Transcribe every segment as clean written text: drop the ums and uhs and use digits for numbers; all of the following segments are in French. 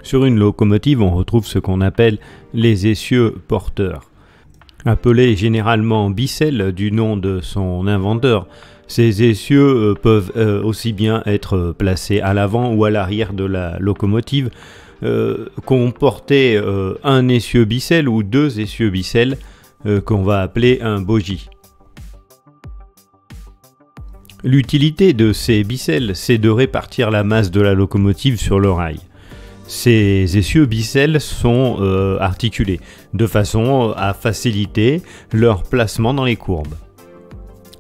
Sur une locomotive, on retrouve ce qu'on appelle les essieux porteurs. Appelés généralement bicelles du nom de son inventeur, ces essieux peuvent aussi bien être placés à l'avant ou à l'arrière de la locomotive, comporter un essieu bicelle ou deux essieux bicelles qu'on va appeler un bogie. L'utilité de ces bicelles, c'est de répartir la masse de la locomotive sur le rail. Ces essieux bicelles sont articulés de façon à faciliter leur placement dans les courbes.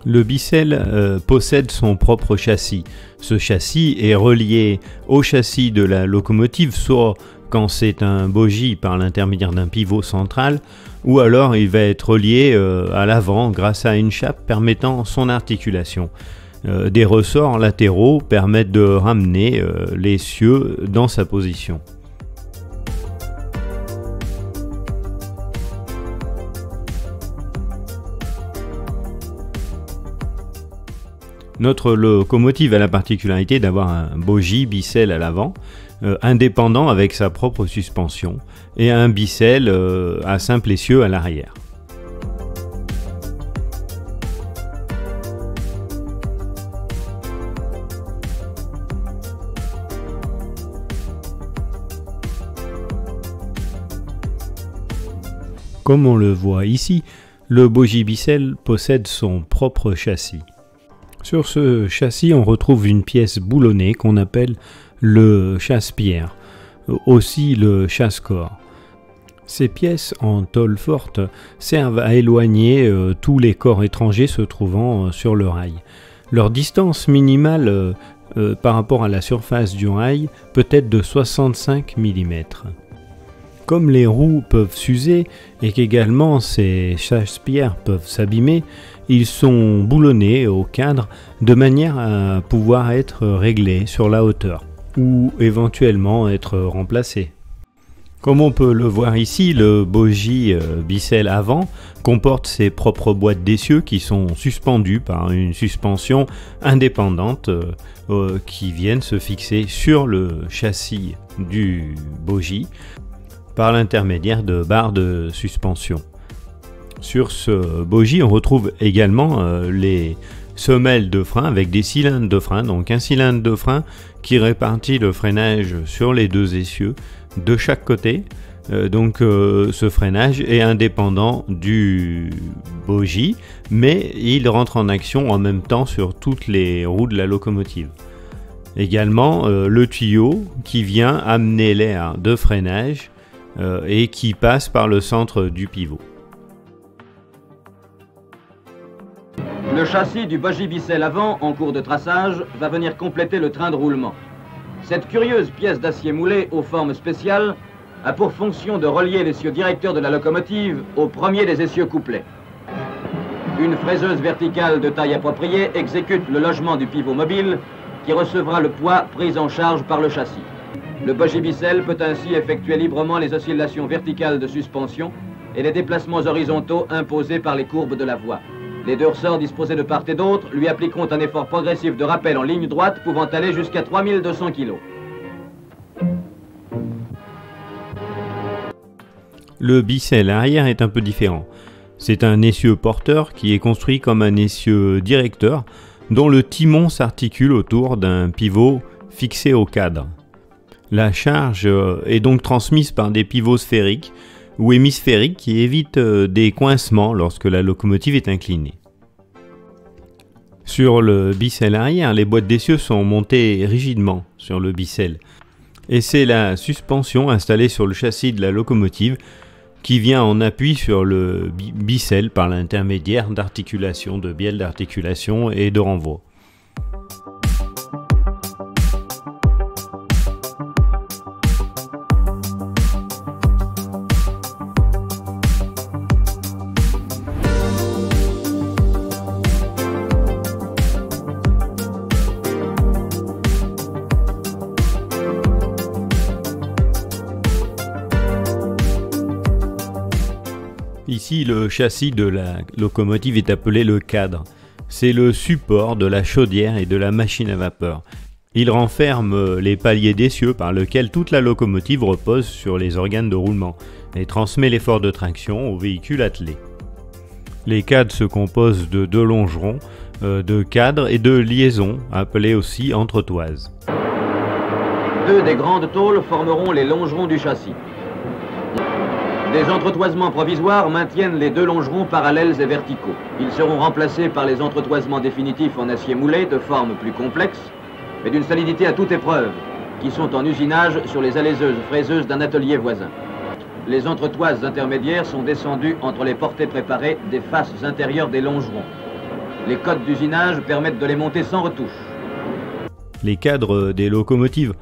Le bicelle possède son propre châssis. Ce châssis est relié au châssis de la locomotive, soit quand c'est un bogie par l'intermédiaire d'un pivot central, ou alors il va être relié à l'avant grâce à une chape permettant son articulation. Des ressorts latéraux permettent de ramener l'essieu dans sa position. Notre locomotive a la particularité d'avoir un bogie bicelle à l'avant, indépendant avec sa propre suspension, et un bicelle à simple essieu à l'arrière. Comme on le voit ici, le bogie bicelle possède son propre châssis. Sur ce châssis, on retrouve une pièce boulonnée qu'on appelle le chasse-pierre, aussi le chasse-corps. Ces pièces en tôle forte servent à éloigner tous les corps étrangers se trouvant sur le rail. Leur distance minimale par rapport à la surface du rail peut être de 65 mm. Comme les roues peuvent s'user et qu'également ces chasse-pierres peuvent s'abîmer, ils sont boulonnés au cadre de manière à pouvoir être réglés sur la hauteur ou éventuellement être remplacés. Comme on peut le voir ici, le bogie Bissell avant comporte ses propres boîtes d'essieux qui sont suspendues par une suspension indépendante qui viennent se fixer sur le châssis du bogie par l'intermédiaire de barres de suspension. Sur ce bogie, on retrouve également les semelles de frein avec des cylindres de frein, donc un cylindre de frein qui répartit le freinage sur les deux essieux de chaque côté. Ce freinage est indépendant du bogie, mais il rentre en action en même temps sur toutes les roues de la locomotive. Également le tuyau qui vient amener l'air de freinage et qui passe par le centre du pivot. Le châssis du bogie Bissell avant, en cours de traçage, va venir compléter le train de roulement. Cette curieuse pièce d'acier moulé aux formes spéciales a pour fonction de relier l'essieu directeur de la locomotive au premier des essieux couplets. Une fraiseuse verticale de taille appropriée exécute le logement du pivot mobile qui recevra le poids pris en charge par le châssis. Le bogie Bissell peut ainsi effectuer librement les oscillations verticales de suspension et les déplacements horizontaux imposés par les courbes de la voie. Les deux ressorts disposés de part et d'autre lui appliqueront un effort progressif de rappel en ligne droite pouvant aller jusqu'à 3200 kg. Le Bissell arrière est un peu différent. C'est un essieu porteur qui est construit comme un essieu directeur dont le timon s'articule autour d'un pivot fixé au cadre. La charge est donc transmise par des pivots sphériques ou hémisphériques qui évitent des coincements lorsque la locomotive est inclinée. Sur le Bissell arrière, les boîtes d'essieux sont montées rigidement sur le Bissell. Et c'est la suspension installée sur le châssis de la locomotive qui vient en appui sur le Bissell par l'intermédiaire d'articulations, de bielles d'articulation et de renvoi. Ici, le châssis de la locomotive est appelé le cadre. C'est le support de la chaudière et de la machine à vapeur. Il renferme les paliers d'essieu par lesquels toute la locomotive repose sur les organes de roulement et transmet l'effort de traction au véhicule attelé. Les cadres se composent de deux longerons, de cadres et de liaisons, appelées aussi entretoises. Deux des grandes tôles formeront les longerons du châssis. Des entretoisements provisoires maintiennent les deux longerons parallèles et verticaux. Ils seront remplacés par les entretoisements définitifs en acier moulé de forme plus complexe, mais d'une solidité à toute épreuve, qui sont en usinage sur les alaiseuses fraiseuses d'un atelier voisin. Les entretoises intermédiaires sont descendues entre les portées préparées des faces intérieures des longerons. Les codes d'usinage permettent de les monter sans retouche. Les cadres des locomotives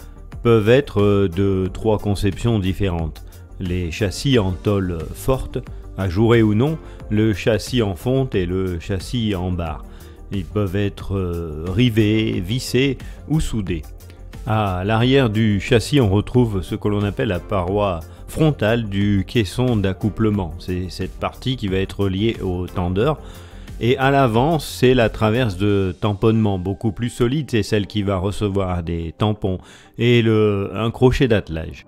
peuvent être de trois conceptions différentes. Les châssis en tôle forte, ajourés ou non, le châssis en fonte et le châssis en barre. Ils peuvent être rivés, vissés ou soudés. À l'arrière du châssis, on retrouve ce que l'on appelle la paroi frontale du caisson d'accouplement. C'est cette partie qui va être liée au tendeur. Et à l'avant, c'est la traverse de tamponnement beaucoup plus solide, c'est celle qui va recevoir des tampons et un crochet d'attelage.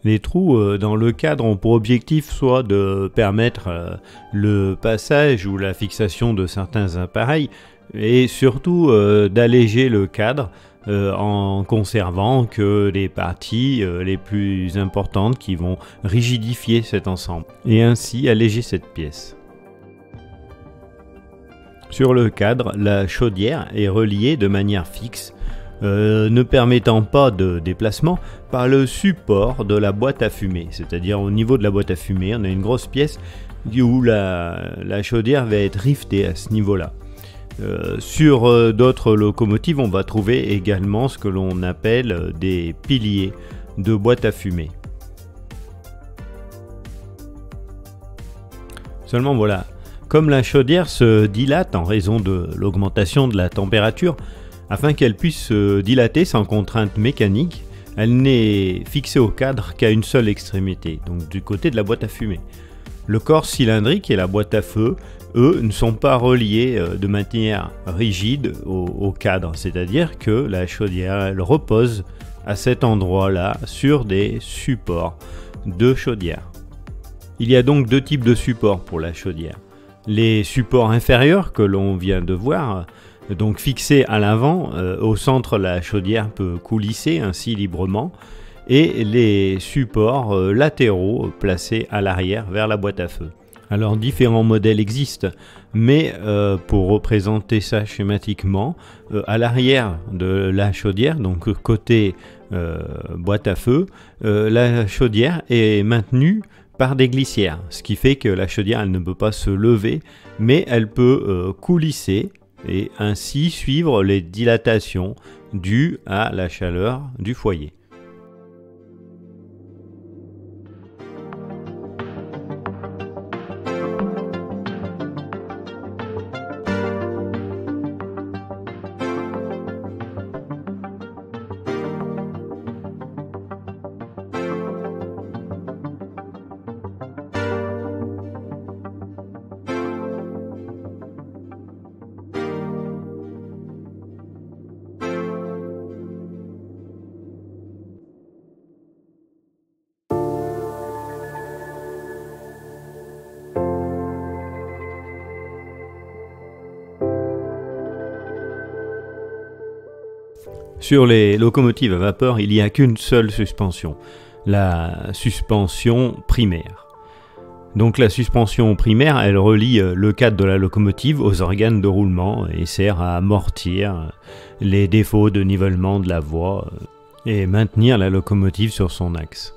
Les trous dans le cadre ont pour objectif soit de permettre le passage ou la fixation de certains appareils et surtout d'alléger le cadre en conservant que les parties les plus importantes qui vont rigidifier cet ensemble et ainsi alléger cette pièce. Sur le cadre, la chaudière est reliée de manière fixe, ne permettant pas de déplacement, par le support de la boîte à fumer. C'est-à-dire au niveau de la boîte à fumer, on a une grosse pièce où la chaudière va être rivetée à ce niveau-là. Sur d'autres locomotives, on va trouver également ce que l'on appelle des piliers de boîte à fumer. Seulement voilà, comme la chaudière se dilate en raison de l'augmentation de la température, afin qu'elle puisse se dilater sans contrainte mécanique, elle n'est fixée au cadre qu'à une seule extrémité, donc du côté de la boîte à fumer. Le corps cylindrique et la boîte à feu, eux, ne sont pas reliés de manière rigide au cadre, c'est-à-dire que la chaudière, elle repose à cet endroit-là sur des supports de chaudière. Il y a donc deux types de supports pour la chaudière. Les supports inférieurs que l'on vient de voir, donc fixés à l'avant, au centre la chaudière peut coulisser ainsi librement, et les supports latéraux placés à l'arrière vers la boîte à feu. Alors différents modèles existent, mais pour représenter ça schématiquement, à l'arrière de la chaudière, donc côté boîte à feu, la chaudière est maintenue par des glissières, ce qui fait que la chaudière elle ne peut pas se lever, mais elle peut coulisser et ainsi suivre les dilatations dues à la chaleur du foyer. Sur les locomotives à vapeur, il n'y a qu'une seule suspension, la suspension primaire. Donc la suspension primaire, elle relie le cadre de la locomotive aux organes de roulement et sert à amortir les défauts de nivellement de la voie et maintenir la locomotive sur son axe.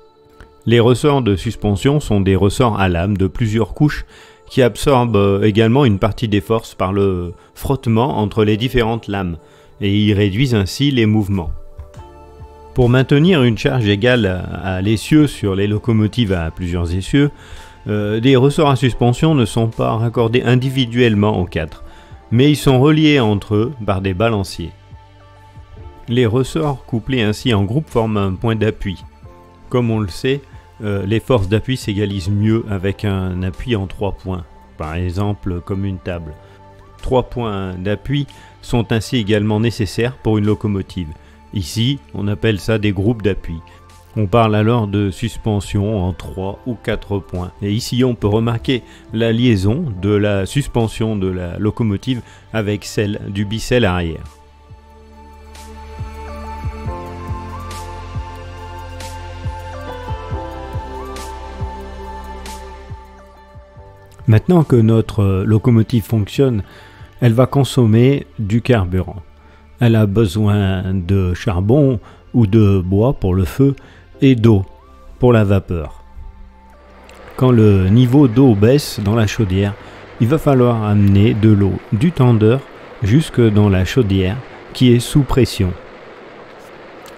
Les ressorts de suspension sont des ressorts à lame de plusieurs couches qui absorbent également une partie des forces par le frottement entre les différentes lames, et ils réduisent ainsi les mouvements. Pour maintenir une charge égale à l'essieu sur les locomotives à plusieurs essieux, des ressorts à suspension ne sont pas raccordés individuellement au cadre, mais ils sont reliés entre eux par des balanciers. Les ressorts couplés ainsi en groupe forment un point d'appui. Comme on le sait, les forces d'appui s'égalisent mieux avec un appui en 3 points, par exemple comme une table. 3 points d'appui sont ainsi également nécessaires pour une locomotive. Ici, on appelle ça des groupes d'appui. On parle alors de suspension en 3 ou 4 points. Et ici, on peut remarquer la liaison de la suspension de la locomotive avec celle du bicelle arrière. Maintenant que notre locomotive fonctionne, elle va consommer du carburant. Elle a besoin de charbon ou de bois pour le feu et d'eau pour la vapeur. Quand le niveau d'eau baisse dans la chaudière, il va falloir amener de l'eau du tendeur jusque dans la chaudière qui est sous pression.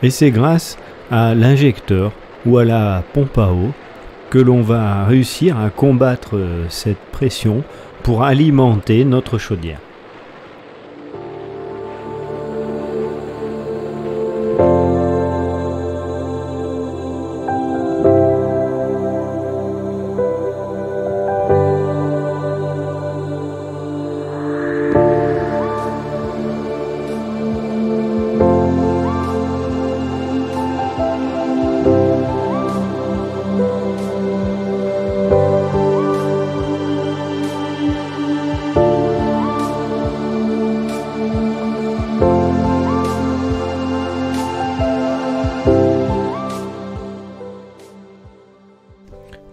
Et c'est grâce à l'injecteur ou à la pompe à eau que l'on va réussir à combattre cette pression pour alimenter notre chaudière.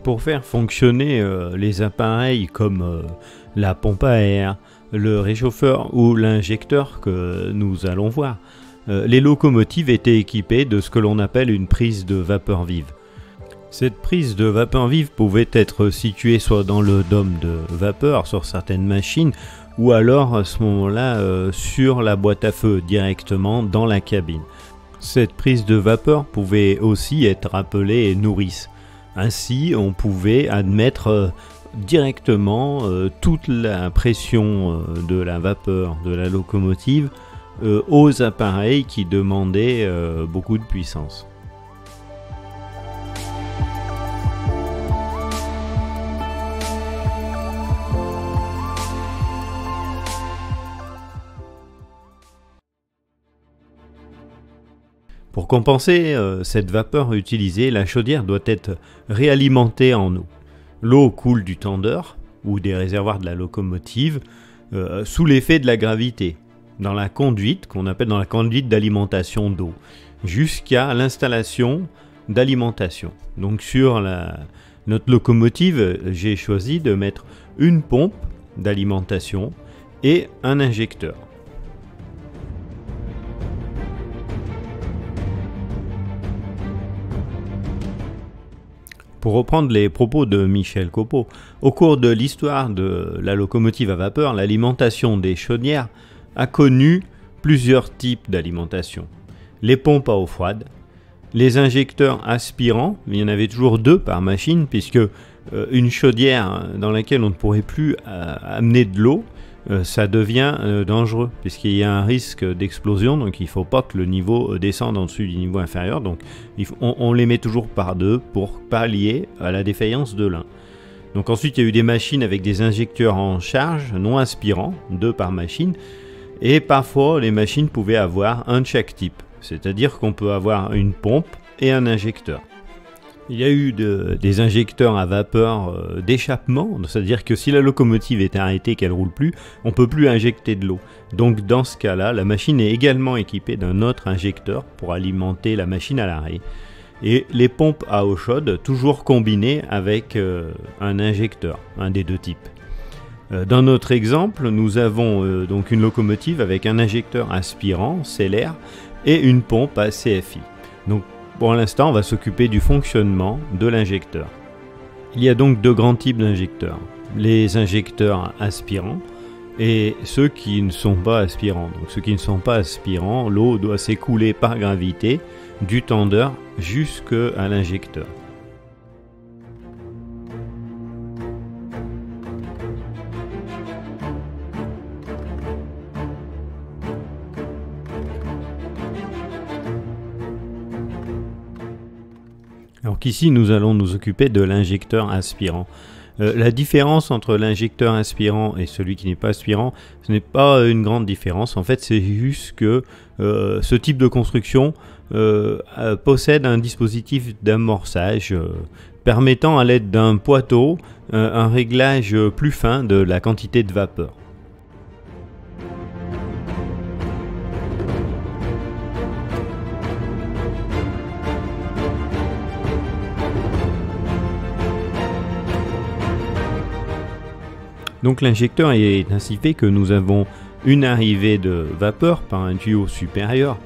Pour faire fonctionner les appareils comme la pompe à air, le réchauffeur ou l'injecteur que nous allons voir. Les locomotives étaient équipées de ce que l'on appelle une prise de vapeur vive. Cette prise de vapeur vive pouvait être située soit dans le dôme de vapeur sur certaines machines, ou alors à ce moment-là sur la boîte à feu directement dans la cabine. Cette prise de vapeur pouvait aussi être appelée nourrice. Ainsi, on pouvait admettre directement toute la pression de la vapeur de la locomotive aux appareils qui demandaient beaucoup de puissance. Pour compenser cette vapeur utilisée, la chaudière doit être réalimentée en eau. L'eau coule du tendeur ou des réservoirs de la locomotive sous l'effet de la gravité dans la conduite qu'on appelle dans la conduite d'alimentation d'eau jusqu'à l'installation d'alimentation. Donc sur notre locomotive, j'ai choisi de mettre une pompe d'alimentation et un injecteur. Pour reprendre les propos de Michel Copeau, au cours de l'histoire de la locomotive à vapeur, l'alimentation des chaudières a connu plusieurs types d'alimentation. Les pompes à eau froide, les injecteurs aspirants, il y en avait toujours 2 par machine, puisque une chaudière dans laquelle on ne pourrait plus amener de l'eau, ça devient dangereux, puisqu'il y a un risque d'explosion, donc il ne faut pas que le niveau descende en dessous du niveau inférieur, donc on les met toujours par 2 pour pallier à la défaillance de l'un. Donc ensuite il y a eu des machines avec des injecteurs en charge, non aspirants, 2 par machine, et parfois les machines pouvaient avoir un de chaque type, c'est-à-dire qu'on peut avoir une pompe et un injecteur. Il y a eu des injecteurs à vapeur d'échappement, c'est-à-dire que si la locomotive est arrêtée, qu'elle ne roule plus, on ne peut plus injecter de l'eau. Donc dans ce cas-là, la machine est également équipée d'un autre injecteur pour alimenter la machine à l'arrêt. Et les pompes à eau chaude, toujours combinées avec un injecteur, un des 2 types. Dans notre exemple, nous avons donc une locomotive avec un injecteur aspirant, CLR, et une pompe à CFI. Donc pour l'instant, on va s'occuper du fonctionnement de l'injecteur. Il y a donc 2 grands types d'injecteurs. Les injecteurs aspirants et ceux qui ne sont pas aspirants. Donc ceux qui ne sont pas aspirants, l'eau doit s'écouler par gravité du tendeur jusqu'à l'injecteur. Alors qu'ici, nous allons nous occuper de l'injecteur aspirant. La différence entre l'injecteur aspirant et celui qui n'est pas aspirant, ce n'est pas une grande différence. En fait, c'est juste que ce type de construction possède un dispositif d'amorçage permettant à l'aide d'un poiteau un réglage plus fin de la quantité de vapeur. Donc l'injecteur est ainsi fait que nous avons une arrivée de vapeur par un tuyau supérieur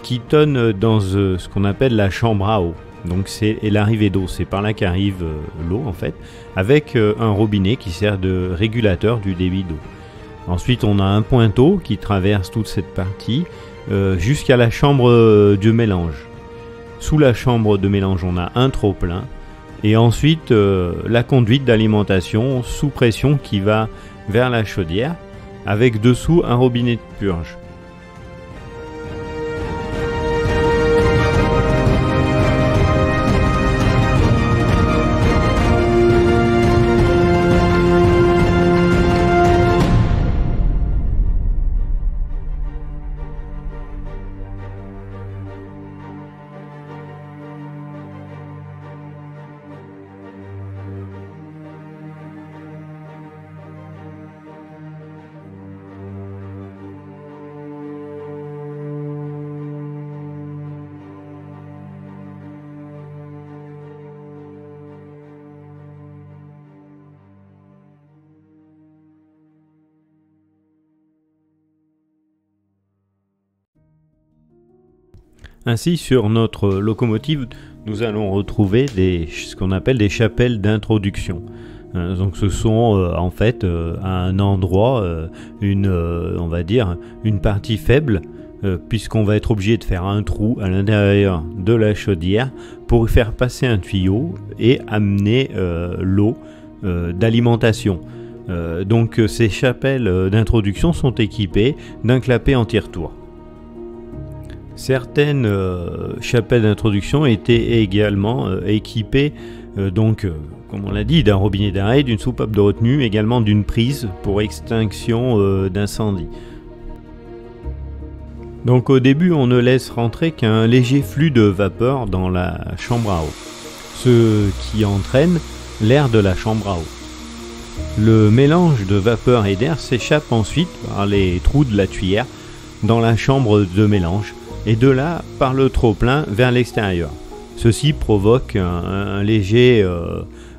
qui tonne dans ce qu'on appelle la chambre à eau. Donc c'est l'arrivée d'eau, c'est par là qu'arrive l'eau en fait, avec un robinet qui sert de régulateur du débit d'eau. Ensuite on a un pointeau qui traverse toute cette partie jusqu'à la chambre de mélange. Sous la chambre de mélange on a un trop-plein. Et ensuite, la conduite d'alimentation sous pression qui va vers la chaudière, avec dessous un robinet de purge. Ainsi, sur notre locomotive, nous allons retrouver ce qu'on appelle des chapelles d'introduction. Donc ce sont en fait à un endroit, on va dire, une partie faible, puisqu'on va être obligé de faire un trou à l'intérieur de la chaudière pour faire passer un tuyau et amener l'eau d'alimentation. Donc ces chapelles d'introduction sont équipées d'un clapet en tire-tour. Certaines chapelles d'introduction étaient également équipées comme on l'a dit, d'un robinet d'arrêt, d'une soupape de retenue, également d'une prise pour extinction d'incendie. Donc au début, on ne laisse rentrer qu'un léger flux de vapeur dans la chambre à eau, ce qui entraîne l'air de la chambre à eau. Le mélange de vapeur et d'air s'échappe ensuite par les trous de la tuyère dans la chambre de mélange et de là par le trop-plein vers l'extérieur. Ceci provoque un léger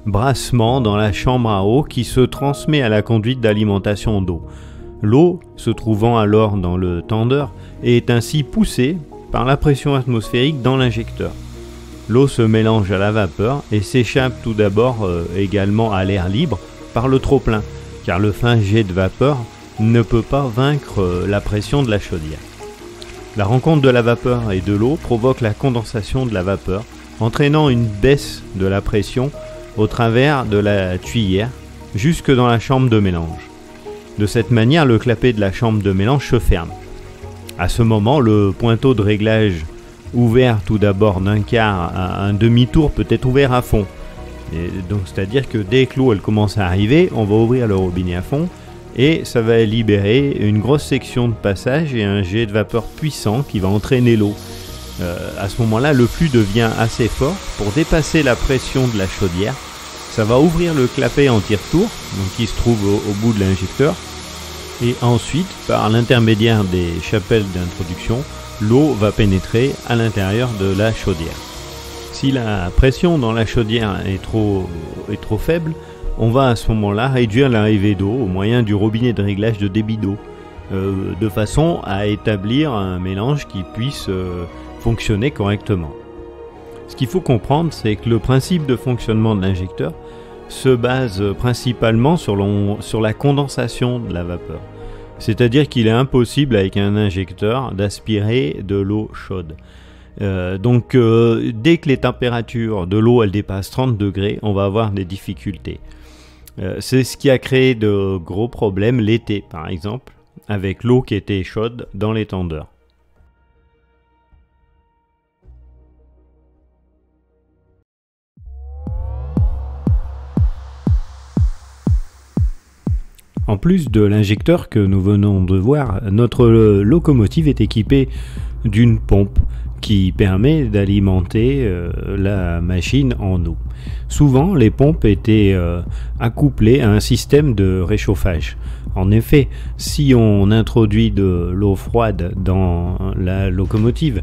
brassement dans la chambre à eau qui se transmet à la conduite d'alimentation d'eau. L'eau, se trouvant alors dans le tendeur, est ainsi poussée par la pression atmosphérique dans l'injecteur. L'eau se mélange à la vapeur et s'échappe tout d'abord également à l'air libre par le trop-plein, car le fin jet de vapeur ne peut pas vaincre la pression de la chaudière. La rencontre de la vapeur et de l'eau provoque la condensation de la vapeur, entraînant une baisse de la pression au travers de la tuyère jusque dans la chambre de mélange. De cette manière, le clapet de la chambre de mélange se ferme. À ce moment, le pointeau de réglage ouvert tout d'abord d'un quart à un demi-tour peut être ouvert à fond. Et donc, c'est-à-dire que dès que l'eau elle commence à arriver, on va ouvrir le robinet à fond et ça va libérer une grosse section de passage et un jet de vapeur puissant qui va entraîner l'eau. À ce moment-là, le flux devient assez fort pour dépasser la pression de la chaudière. Ça va ouvrir le clapet en tire-tour, donc qui se trouve au bout de l'injecteur. Et ensuite, par l'intermédiaire des chapelles d'introduction, l'eau va pénétrer à l'intérieur de la chaudière. Si la pression dans la chaudière est trop faible, on va à ce moment-là réduire l'arrivée d'eau au moyen du robinet de réglage de débit d'eau, de façon à établir un mélange qui puisse fonctionner correctement. Ce qu'il faut comprendre, c'est que le principe de fonctionnement de l'injecteur se base principalement sur la condensation de la vapeur. C'est-à-dire qu'il est impossible avec un injecteur d'aspirer de l'eau chaude. Donc dès que les températures de l'eau elles dépassent 30 degrés, on va avoir des difficultés. C'est ce qui a créé de gros problèmes l'été par exemple, avec l'eau qui était chaude dans les tendeurs. En plus de l'injecteur que nous venons de voir, notre locomotive est équipée d'une pompe qui permet d'alimenter la machine en eau. Souvent, les pompes étaient accouplées à un système de réchauffage. En effet, si on introduit de l'eau froide dans la locomotive,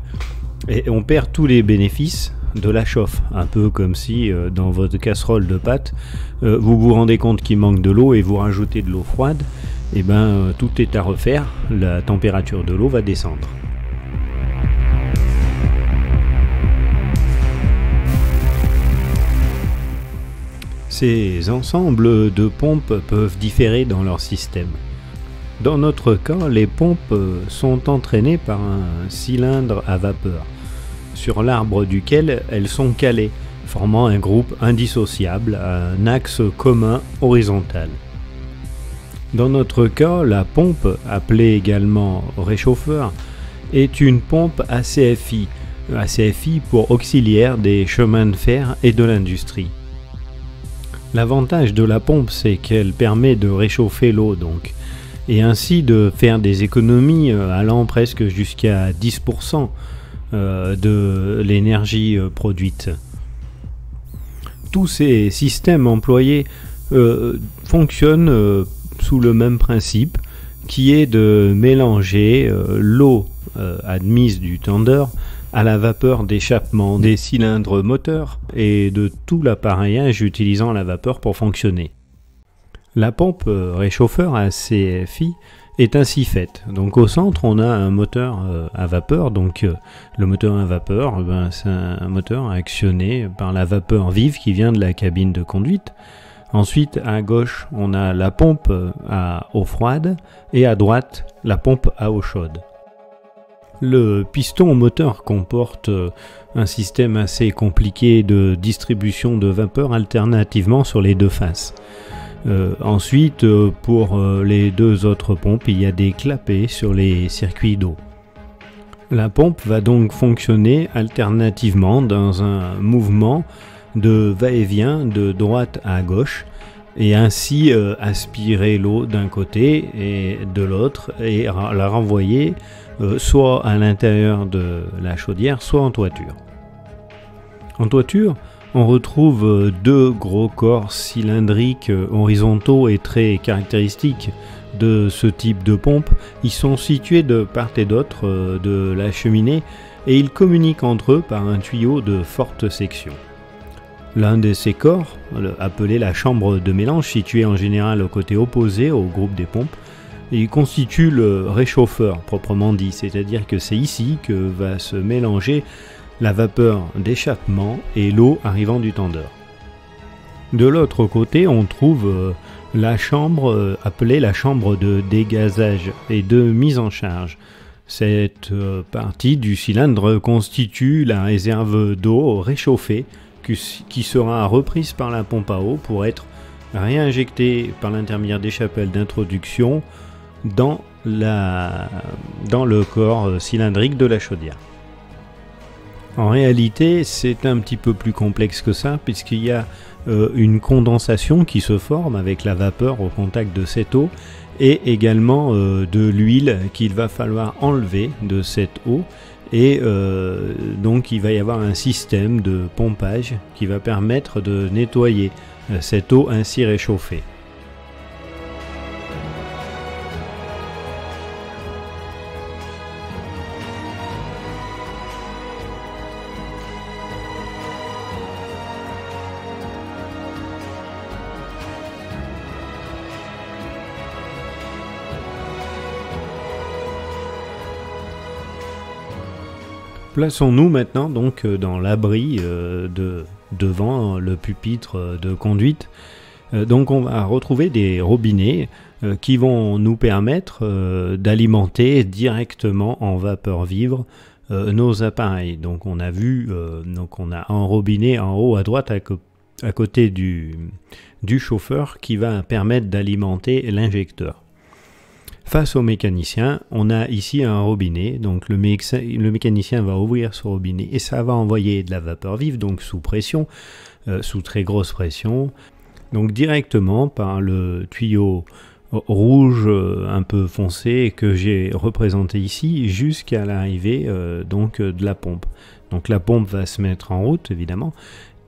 on perd tous les bénéfices de la chauffe, un peu comme si dans votre casserole de pâtes vous vous rendez compte qu'il manque de l'eau et vous rajoutez de l'eau froide, et tout est à refaire, la température de l'eau va descendre. Ces ensembles de pompes peuvent différer dans leur système. Dans notre cas, les pompes sont entraînées par un cylindre à vapeur, sur l'arbre duquel elles sont calées, formant un groupe indissociable à un axe commun horizontal. Dans notre cas, la pompe, appelée également réchauffeur, est une pompe ACFI, ACFI pour auxiliaire des chemins de fer et de l'industrie. L'avantage de la pompe, c'est qu'elle permet de réchauffer l'eau et ainsi de faire des économies allant presque jusqu'à 10% de l'énergie produite. Tous ces systèmes employés fonctionnent sous le même principe qui est de mélanger l'eau admise du tendeur à la vapeur d'échappement des cylindres moteurs et de tout l'appareillage utilisant la vapeur pour fonctionner. La pompe réchauffeur ACFI est ainsi faite. Donc au centre, on a un moteur à vapeur. Donc le moteur à vapeur, c'est un moteur actionné par la vapeur vive qui vient de la cabine de conduite. Ensuite, à gauche, on a la pompe à eau froide et à droite, la pompe à eau chaude. Le piston moteur comporte un système assez compliqué de distribution de vapeur alternativement sur les deux faces. Ensuite, pour les deux autres pompes, il y a des clapets sur les circuits d'eau. La pompe va donc fonctionner alternativement dans un mouvement de va-et-vient de droite à gauche et ainsi aspirer l'eau d'un côté et de l'autre et la renvoyer soit à l'intérieur de la chaudière, soit en toiture. En toiture, on retrouve deux gros corps cylindriques horizontaux et très caractéristiques de ce type de pompe. Ils sont situés de part et d'autre de la cheminée et ils communiquent entre eux par un tuyau de forte section. L'un de ces corps, appelé la chambre de mélange, située en général au côté opposé au groupe des pompes, il constitue le réchauffeur proprement dit, c'est-à-dire que c'est ici que va se mélanger la vapeur d'échappement et l'eau arrivant du tendeur. De l'autre côté, on trouve la chambre appelée la chambre de dégazage et de mise en charge. Cette partie du cylindre constitue la réserve d'eau réchauffée qui sera reprise par la pompe à eau pour être réinjectée par l'intermédiaire des chapelles d'introduction dans le corps cylindrique de la chaudière. En réalité, c'est un petit peu plus complexe que ça, puisqu'il y a une condensation qui se forme avec la vapeur au contact de cette eau, et également de l'huile qu'il va falloir enlever de cette eau, et donc il va y avoir un système de pompage qui va permettre de nettoyer cette eau ainsi réchauffée. Plaçons-nous maintenant donc dans l'abri devant le pupitre de conduite. Donc on va retrouver des robinets qui vont nous permettre d'alimenter directement en vapeur vive nos appareils. Donc on a vu, on a un robinet en haut à droite à côté du chauffeur qui va permettre d'alimenter l'injecteur. Face au mécanicien, on a ici un robinet, donc le mécanicien va ouvrir ce robinet et ça va envoyer de la vapeur vive, donc sous pression, sous très grosse pression, donc directement par le tuyau rouge un peu foncé que j'ai représenté ici jusqu'à l'arrivée de la pompe. Donc la pompe va se mettre en route évidemment.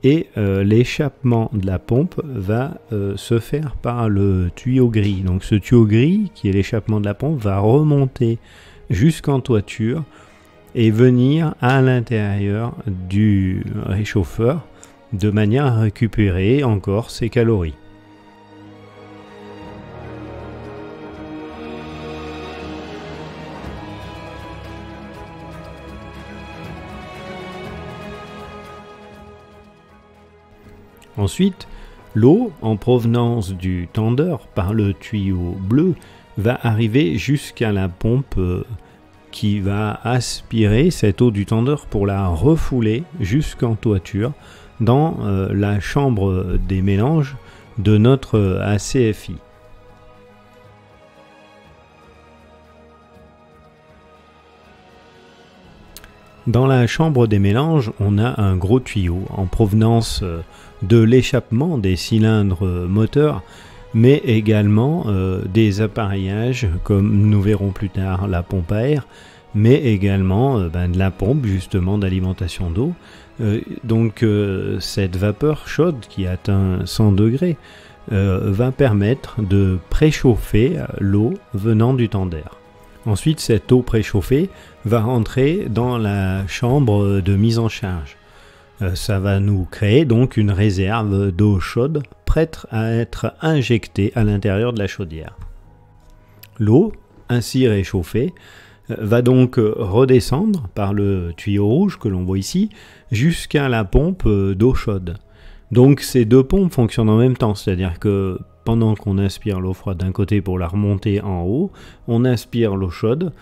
Et l'échappement de la pompe va se faire par le tuyau gris. Donc ce tuyau gris, qui est l'échappement de la pompe, va remonter jusqu'en toiture et venir à l'intérieur du réchauffeur de manière à récupérer encore ses calories. Ensuite, l'eau en provenance du tendeur par le tuyau bleu va arriver jusqu'à la pompe qui va aspirer cette eau du tendeur pour la refouler jusqu'en toiture dans la chambre des mélanges de notre ACFI. Dans la chambre des mélanges, on a un gros tuyau en provenance de l'échappement des cylindres moteurs, mais également des appareillages, comme nous verrons plus tard la pompe à air, mais également de la pompe justement d'alimentation d'eau. Donc cette vapeur chaude qui atteint 100 degrés va permettre de préchauffer l'eau venant du tendeur. Ensuite, cette eau préchauffée va rentrer dans la chambre de mise en charge. Ça va nous créer donc une réserve d'eau chaude prête à être injectée à l'intérieur de la chaudière. L'eau ainsi réchauffée va donc redescendre par le tuyau rouge que l'on voit ici jusqu'à la pompe d'eau chaude. Donc ces deux pompes fonctionnent en même temps, c'est-à-dire que pendant qu'on aspire l'eau froide d'un côté pour la remonter en haut, on aspire l'eau chaude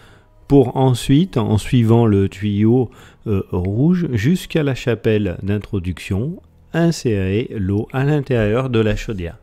pour ensuite, en suivant le tuyau rouge jusqu'à la chapelle d'introduction, insérer l'eau à l'intérieur de la chaudière.